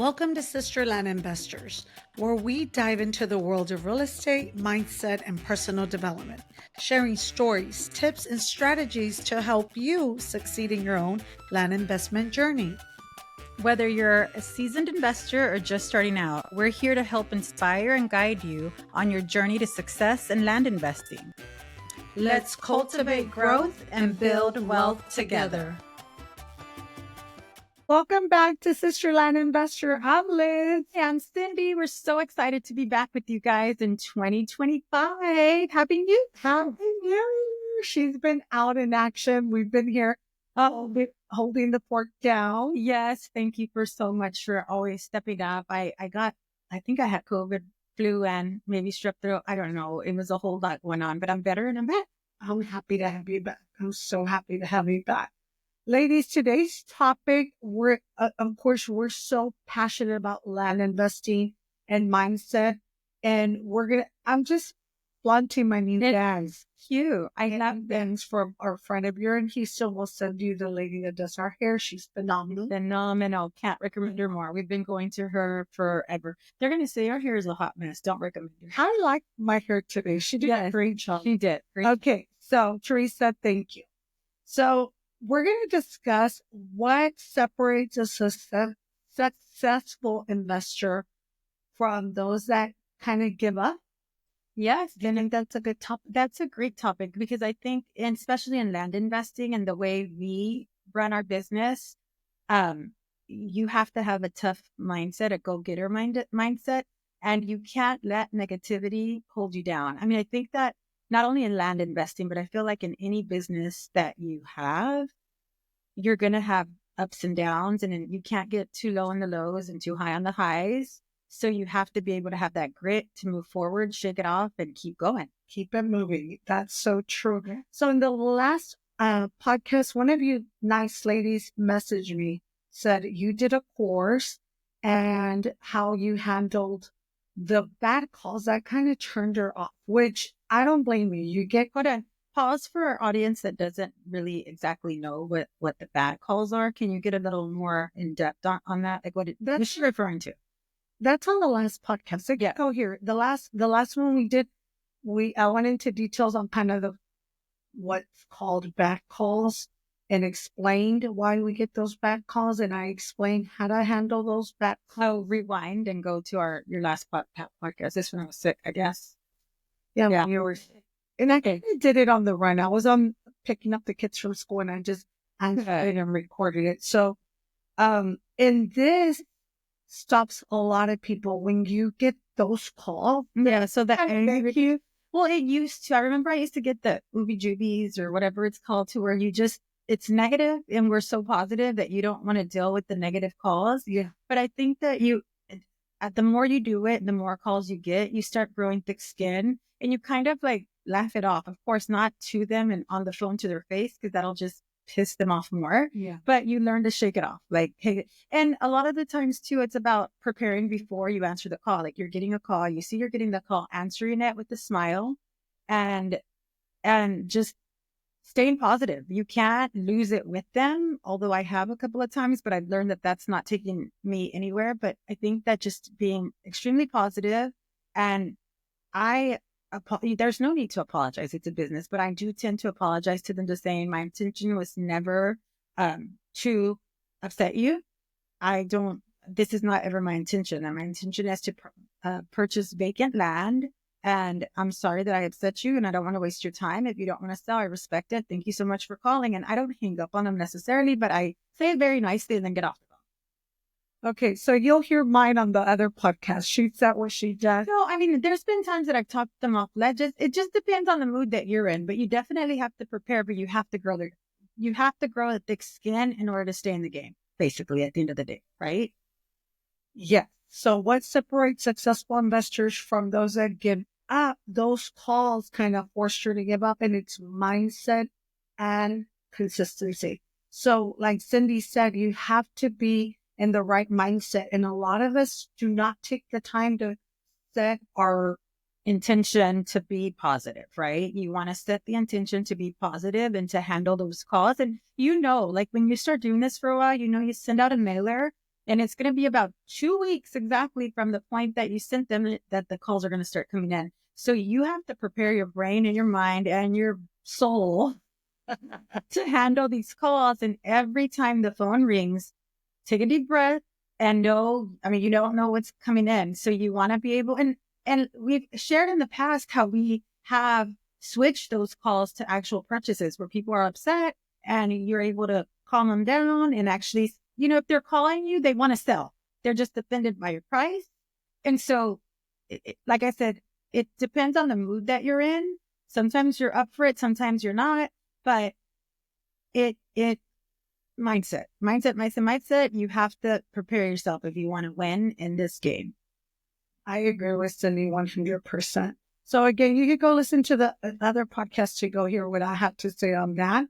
Welcome to Sisterland Investors, where we dive into the world of real estate, mindset, and personal development, sharing stories, tips, and strategies to help you succeed in your own land investment journey. Whether you're a seasoned investor or just starting out, we're here to help inspire and guide you on your journey to success in land investing. Let's cultivate growth and build wealth together. Welcome back to Sisterland Investor. I'm Liz. And Cindy, we're so excited to be back with you guys in 2025. Happy New Year! Happy New Year! She's been out in action. We've been here holding the fort down. Yes, thank you for so much for always stepping up. I think I had COVID, flu, and maybe strep throat. I don't know. It was a whole lot going on, but I'm better and I'm back. I'm happy to have you back. I'm so happy to have you back. Ladies, today's topic, we're so passionate about land investing and mindset. And I'm just flaunting my new bands. Cute. I have bands from our friend of yours, and he still will send you the lady that does our hair. She's phenomenal. Phenomenal. Can't recommend her more. We've been going to her forever. They're going to say our hair is a hot mess. Don't recommend her. I like my hair today. She did a great job. She did. Okay. So, Teresa, thank you. So, we're going to discuss what separates a successful investor from those that kind of give up. Yes, I think that's a good topic. That's a great topic because I think, and especially in land investing and the way we run our business, you have to have a tough mindset, a go-getter mindset, and you can't let negativity hold you down. I mean, I think that not only in land investing, but I feel like in any business that you have, you're going to have ups and downs, and you can't get too low on the lows and too high on the highs. So you have to be able to have that grit to move forward, shake it off, and keep going. Keep it moving. That's so true. So in the last podcast, one of you nice ladies messaged me, said you did a course and how you handled the bad calls that kind of turned her off, which I don't blame you. You get Hold on. Pause for our audience that doesn't really exactly know what the bad calls are. Can you get a little more in depth on that? Like what she referring to? That's on the last podcast. So yeah. Go here. The last one we did, I went into details on kind of what's called bad calls and explained why we get those bad calls, and I explained how to handle those bad calls. I'll rewind and go to your last podcast. This one I was sick, I guess. Yeah. You were sick. And I did it on the run. I was picking up the kids from school, and I just answered and recorded it. So, and this stops a lot of people when you get those calls. Yeah. So that well, it used to. I remember I used to get the ooby-joobies or whatever it's called, to where it's negative, and we're so positive that you don't want to deal with the negative calls. Yeah. But I think that the more you do it, the more calls you get, you start growing thick skin, and you kind of like laugh it off. Of course, not to them and on the phone to their face, because that'll just piss them off more. Yeah. But you learn to shake it off. Like, hey, and a lot of the times too, it's about preparing before you answer the call. Like, you're getting a call, you see you're getting the call, answering it with a smile and just staying positive. You can't lose it with them. Although I have a couple of times, but I've learned that that's not taking me anywhere. But I think that just being extremely positive, and there's no need to apologize. It's a business, but I do tend to apologize to them, just saying my intention was never to upset you. This is not ever my intention. And my intention is to purchase vacant land. And I'm sorry that I upset you, and I don't want to waste your time. If you don't want to sell, I respect it. Thank you so much for calling. And I don't hang up on them necessarily, but I say it very nicely and then get off the phone. Okay, so you'll hear mine on the other podcast. She's that what she does. No, I mean, there's been times that I've talked them off ledges. It just depends on the mood that you're in, but you definitely have to prepare, but you have to grow a thick skin in order to stay in the game, basically, at the end of the day, right? Yeah. So what separates successful investors from those that give up? Those calls kind of force you to give up, and it's mindset and consistency. So like Cindy said, you have to be in the right mindset. And a lot of us do not take the time to set our intention to be positive, right? You want to set the intention to be positive and to handle those calls. And like when you start doing this for a while, you send out a mailer And it's going to be about 2 weeks exactly from the point that you sent them that the calls are going to start coming in. So you have to prepare your brain and your mind and your soul to handle these calls. And every time the phone rings, take a deep breath and know, I mean, you don't know what's coming in. So you want to be able, and we've shared in the past how we have switched those calls to actual purchases where people are upset and you're able to calm them down and actually, if they're calling you, they want to sell. They're just offended by your price. And so, like I said, it depends on the mood that you're in. Sometimes you're up for it, sometimes you're not, but it mindset. You have to prepare yourself if you want to win in this game. I agree with Cindy 100%. So again, you could go listen to the other podcast to go hear what I have to say on that.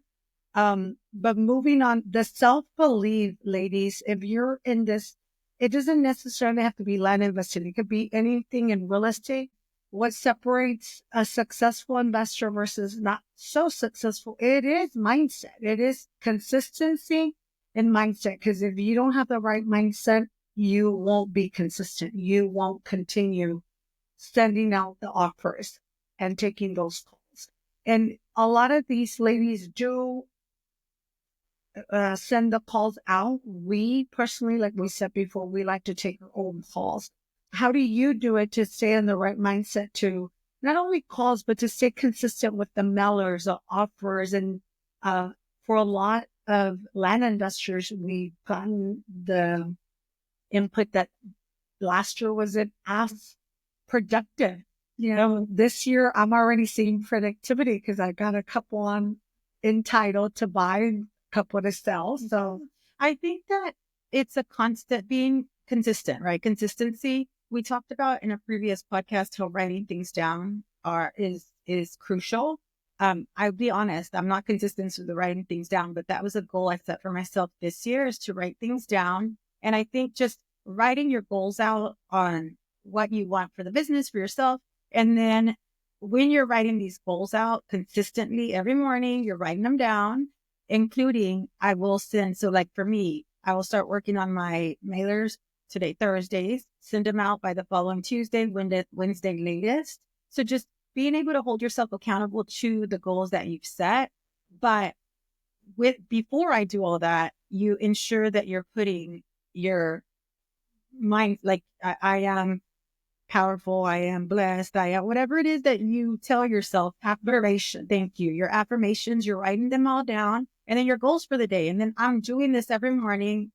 But moving on, the self-belief, ladies, if you're in this, it doesn't necessarily have to be land investing. It could be anything in real estate. What separates a successful investor versus not so successful? It is mindset. It is consistency and mindset. Because if you don't have the right mindset, you won't be consistent. You won't continue sending out the offers and taking those calls. And a lot of these ladies do send the calls out. We personally, like we said before, we like to take our own calls. How do you do it to stay in the right mindset to not only calls, but to stay consistent with the mailers or offers? And for a lot of land investors, we've gotten the input that last year wasn't as productive. This year I'm already seeing productivity because I got a couple on entitled to buy and a couple to sell. So I think that it's a constant being consistent, right? Consistency. We talked about in a previous podcast how writing things down is crucial. I'll be honest, I'm not consistent with the writing things down, but that was a goal I set for myself this year is to write things down. And I think just writing your goals out on what you want for the business, for yourself. And then when you're writing these goals out consistently every morning, you're writing them down, including I will send. So like for me, I will start working on my mailers today, Thursdays, send them out by the following Tuesday, Wednesday latest. So just being able to hold yourself accountable to the goals that you've set. But before I do all that, you ensure that you're putting your mind, like I am powerful, I am blessed, I am whatever it is that you tell yourself, affirmation. Thank you. Your affirmations, you're writing them all down and then your goals for the day. And then I'm doing this every morning.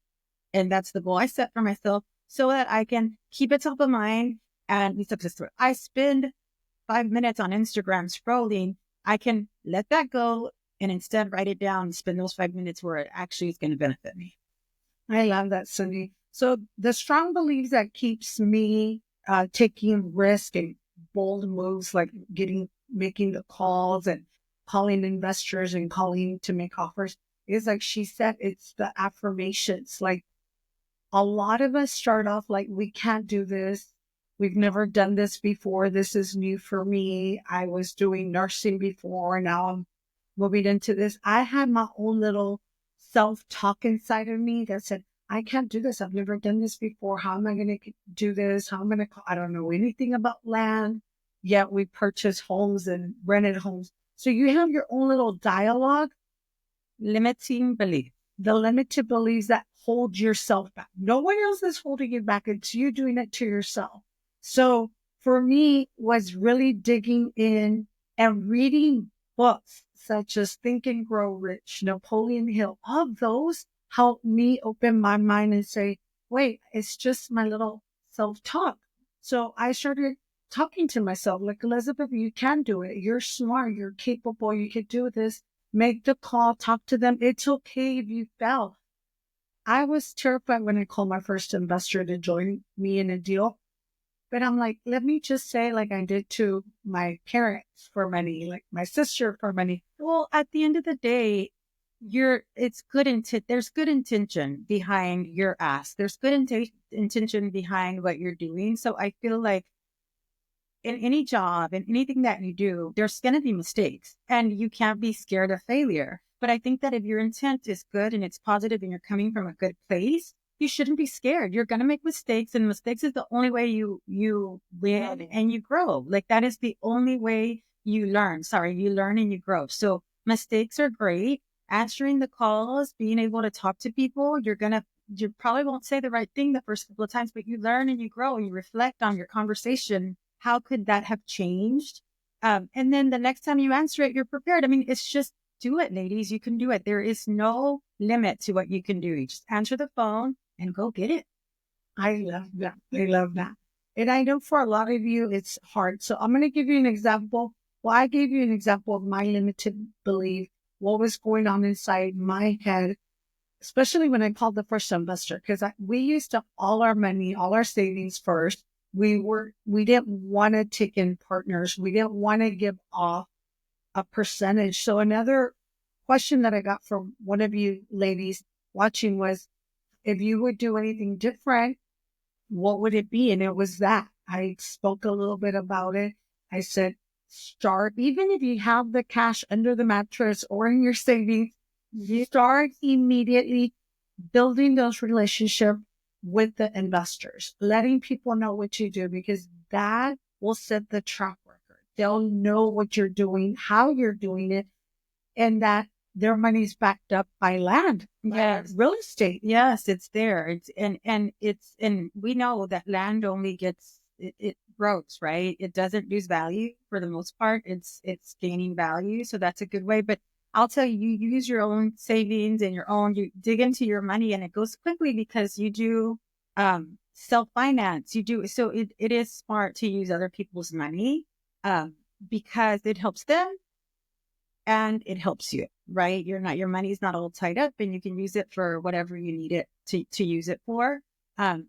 And that's the goal I set for myself so that I can keep it top of mind and be successful. I spend 5 minutes on Instagram scrolling. I can let that go and instead write it down and spend those 5 minutes where it actually is going to benefit me. I love that, Cindy. So the strong beliefs that keeps me taking risk and bold moves, like making the calls and calling investors and calling to make offers, is like she said, it's the affirmations. Like a lot of us start off like, we can't do this. We've never done this before. This is new for me. I was doing nursing before. Now I'm moving into this. I had my own little self-talk inside of me that said, I can't do this. I've never done this before. How am I going to do this? How am I going to, I don't know anything about land. Yet we purchased homes and rented homes. So you have your own little dialogue, Limiting belief. the limited beliefs that hold yourself back. No one else is holding you back. It's you doing it to yourself. So for me was really digging in and reading books such as Think and Grow Rich, Napoleon Hill. All those helped me open my mind and say, wait, it's just my little self-talk. So I started talking to myself like, Elizabeth, you can do it. You're smart. You're capable. You can do this. Make the call. Talk to them. It's okay if you fail. I was terrified when I called my first investor to join me in a deal. But I'm like, let me just say, like I did to my parents for money, like my sister for money. Well, at the end of the day, there's good intention behind your ask. There's good intention behind what you're doing. So I feel like in any job, in anything that you do, there's going to be mistakes and you can't be scared of failure. But I think that if your intent is good and it's positive and you're coming from a good place, you shouldn't be scared. You're going to make mistakes, and mistakes is the only way you win and you grow. Like that is the only way you learn. You learn and you grow. So mistakes are great. Answering the calls, being able to talk to people, you probably won't say the right thing the first couple of times, but you learn and you grow and you reflect on your conversation. How could that have changed? And then the next time you answer it, you're prepared. I mean, it's just do it, ladies. You can do it. There is no limit to what you can do. You just answer the phone and go get it. I love that. I love that. And I know for a lot of you, it's hard. So I'm going to give you an example. Well, I gave you an example of my limited belief, what was going on inside my head, especially when I called the first investor, because we used up all our money, all our savings first. We didn't want to take in partners. We didn't want to give off a percentage. So another question that I got from one of you ladies watching was, if you would do anything different, what would it be? And it was that. I spoke a little bit about it. I said, start, even if you have the cash under the mattress or in your savings, you start immediately building those relationships with the investors, letting people know what you do, because that will set the track record. They'll know what you're doing, how you're doing it, and that their money's backed up by land. Yes. Real estate. Yes, it's there. And we know that land only it grows, right? It doesn't lose value for the most part. It's gaining value. So that's a good way. But I'll tell you, you use your own savings and you dig into your money, and it goes quickly because you do self-finance. You do. So it is smart to use other people's money because it helps them and it helps you, right? Your money's not all tied up, and you can use it for whatever you need it to use it for.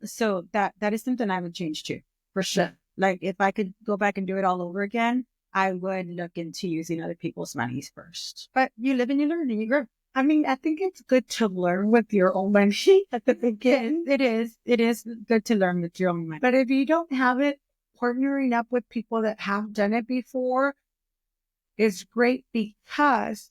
So that is something I would change too, for sure. Like if I could go back and do it all over again, I would look into using other people's monies first. But you live and you learn and you grow. I mean, I think it's good to learn with your own money at the beginning. It is good to learn with your own money. But if you don't have it, partnering up with people that have done it before is great, because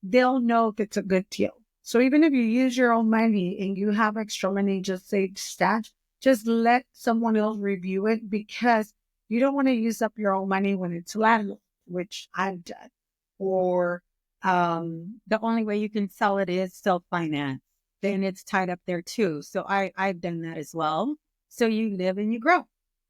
they'll know if it's a good deal. So even if you use your own money and you have extra money, just say stash, just let someone else review it, because you don't want to use up your own money when it's landlord, which I've done. Or the only way you can sell it is self-finance. Then it's tied up there too. So I've done that as well. So you live and you grow.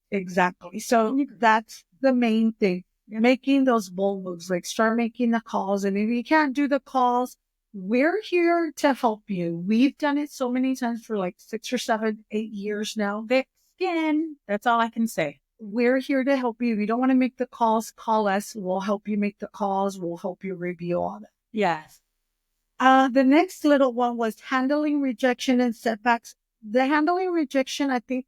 Exactly. So that's the main thing. Yeah. Making those bold moves, like start making the calls. And if you can't do the calls, we're here to help you. We've done it so many times for like 6 or 7, 8 years now. Thick skin. That's all I can say. We're here to help you. If you don't want to make the calls, call us. We'll help you make the calls. We'll help you review all that. Yes. The next little one was handling rejection and setbacks. The handling rejection, I think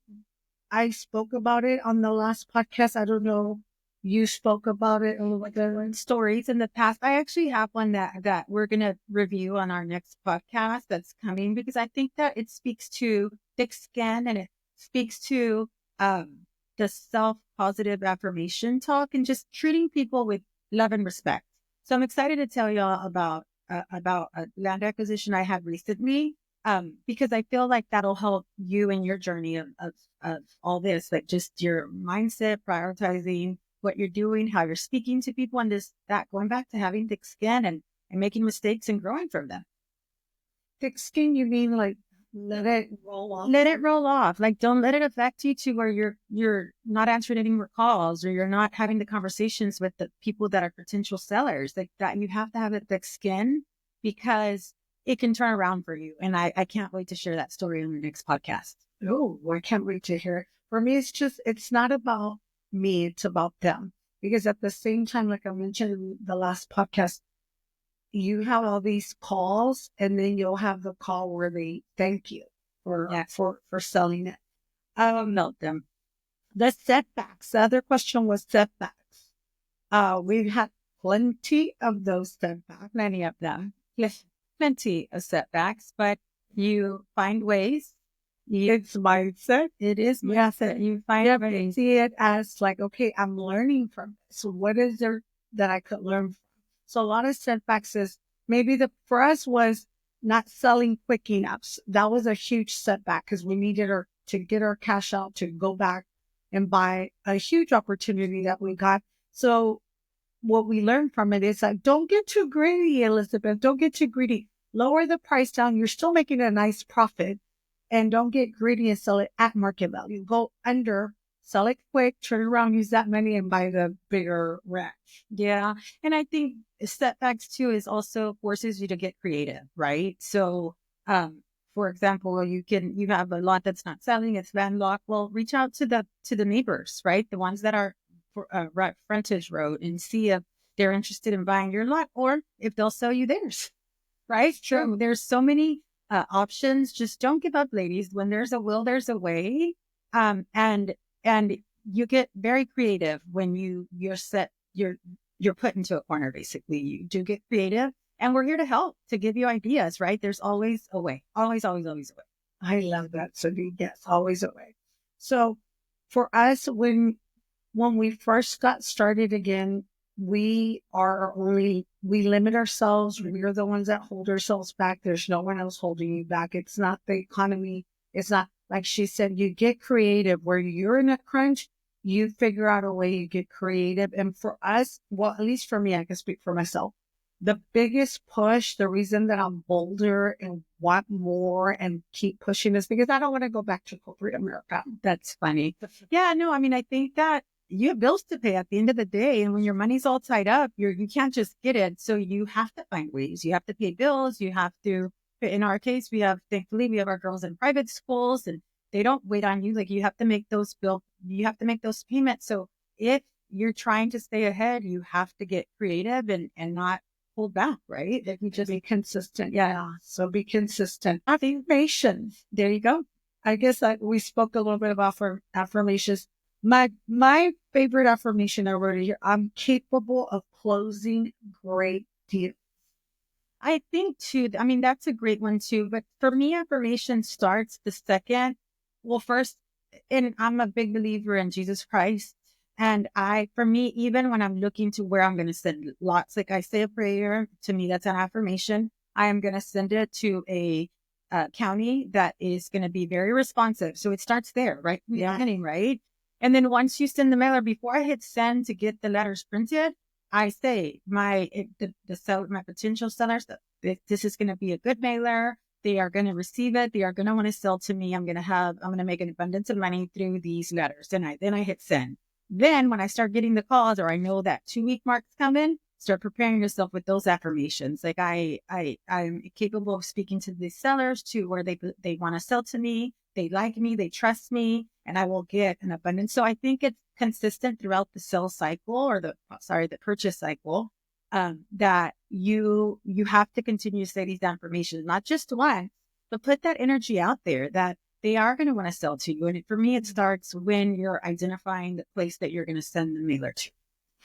I spoke about it on the last podcast. I don't know. You spoke about it or whatever. Stories in the past. I actually have one that we're going to review on our next podcast that's coming, because I think that it speaks to thick skin, and it speaks to the self-positive affirmation talk and just treating people with love and respect. So I'm excited to tell y'all about a land acquisition I had recently, because I feel like that'll help you in your journey of all this, like just your mindset, prioritizing what you're doing, how you're speaking to people, and that going back to having thick skin and making mistakes and growing from them. Thick skin, you mean like let it roll off? Let it roll off. Like don't let it affect you to where you're not answering any more calls, or you're not having the conversations with the people that are potential sellers. Like that, you have to have a thick skin, because it can turn around for you. And I can't wait to share that story on the next podcast. Oh, I can't wait to hear it. For me, it's not about me, it's about them. Because at the same time, like I mentioned in the last podcast, you have all these calls, and then you'll have the call where they thank you for selling it. Melt them. The setbacks. The other question was setbacks. We've had plenty of those setbacks. Many of them. Yes, plenty of setbacks, but you find ways. It's mindset. It is mindset. You find ways. See it as like, okay, I'm learning from it. So what is there that I could learn from? So a lot of setbacks is maybe for us was not selling quick enough. That was a huge setback because we needed to get our cash out to go back and buy a huge opportunity that we got. So what we learned from it is that don't get too greedy, Elizabeth. Don't get too greedy. Lower the price down. You're still making a nice profit, and don't get greedy and sell it at market value. Go under, sell it quick, turn around, use that money and buy the bigger ranch. Yeah. And I think setbacks too is also forces you to get creative, right? So, for example, you have a lot that's not selling, it's landlocked. Well, reach out to the neighbors, right? The ones that are for right frontage road, and see if they're interested in buying your lot or if they'll sell you theirs, right? True. There's so many options. Just don't give up, ladies. When there's a will, there's a way. And you get very creative when you're put into a corner. Basically, you do get creative, and we're here to help, to give you ideas. Right? There's always a way. Always, always, always a way. I love that. So yes, always a way. So for us, when we first got started again, we limit ourselves. We're the ones that hold ourselves back. There's no one else holding you back. It's not the economy. It's not, like she said, you get creative. Where you're in a crunch, you figure out a way, you get creative. And for us, well, at least for me, I can speak for myself. The biggest push, the reason that I'm bolder and want more and keep pushing is because I don't want to go back to corporate America. That's funny. Yeah, no, I mean, I think that you have bills to pay at the end of the day. And when your money's all tied up, you can't just get it. So you have to find ways. You have to pay bills. You have to, in our case, thankfully, we have our girls in private schools, and they don't wait on you. Like, you have to make those payments. So if you're trying to stay ahead, you have to get creative and not hold back, right? If you just be consistent. Yeah. So be consistent. Affirmations. There you go. I guess we spoke a little bit about affirmations. My favorite affirmation I wrote here: I'm capable of closing great deals. I think too, I mean, that's a great one too. But for me, affirmation starts the second. Well, first, and I'm a big believer in Jesus Christ. And for me, even when I'm looking to where I'm going to send lots, like I say a prayer, to me, that's an affirmation. I am going to send it to a county that is going to be very responsive. So it starts there, right? Yeah. Beginning, right? And then once you send the mailer, before I hit send to get the letters printed, I say my potential sellers that this is going to be a good mailer. They are going to receive it. They are going to want to sell to me. I'm going to make an abundance of money through these letters. Then I hit send. Then when I start getting the calls, or I know that 2-week mark's coming, start preparing yourself with those affirmations. Like I'm capable of speaking to the sellers to where they want to sell to me. They like me, they trust me, and I will get an abundance. So I think it's consistent throughout the sales cycle, or the purchase cycle, that you have to continue to say these affirmations, not just once, but put that energy out there that they are going to want to sell to you. And for me, it starts when you're identifying the place that you're going to send the mailer to.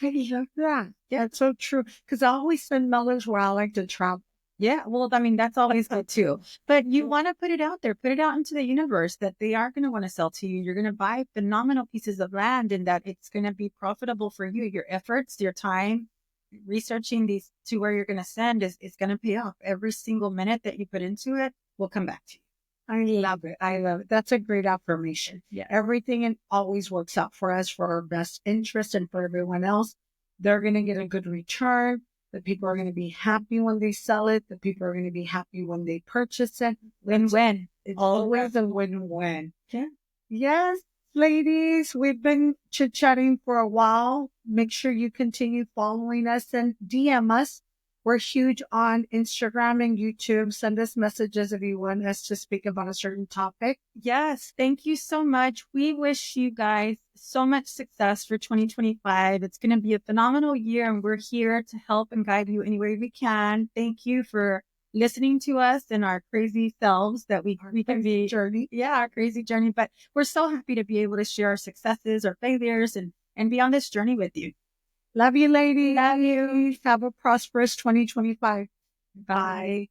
I love that. Yeah, it's so true. Because I always send mailers where I like to travel. Yeah, well, I mean, that's always good too. But you want to put it out there, put it out into the universe that they are going to want to sell to you. You're going to buy phenomenal pieces of land, and that it's going to be profitable for you. Your efforts, your time, researching these to where you're going to send is going to pay off. Every single minute that you put into it will come back to you. I love it. I love it. That's a great affirmation. Yeah. Everything always works out for us, for our best interest, and for everyone else. They're going to get a good return. The people are going to be happy when they sell it. The people are going to be happy when they purchase it. Win-win. It's always a win-win. Yeah. Yes, ladies, we've been chit-chatting for a while. Make sure you continue following us and DM us. We're huge on Instagram and YouTube. Send us messages if you want us to speak about a certain topic. Yes, thank you so much. We wish you guys so much success for 2025. It's going to be a phenomenal year, and we're here to help and guide you any way we can. Thank you for listening to us and our crazy selves that we can be. Journey. Yeah, our crazy journey. But we're so happy to be able to share our successes, our failures, and be on this journey with you. Love you, ladies. Love you. Have a prosperous 2025. Bye.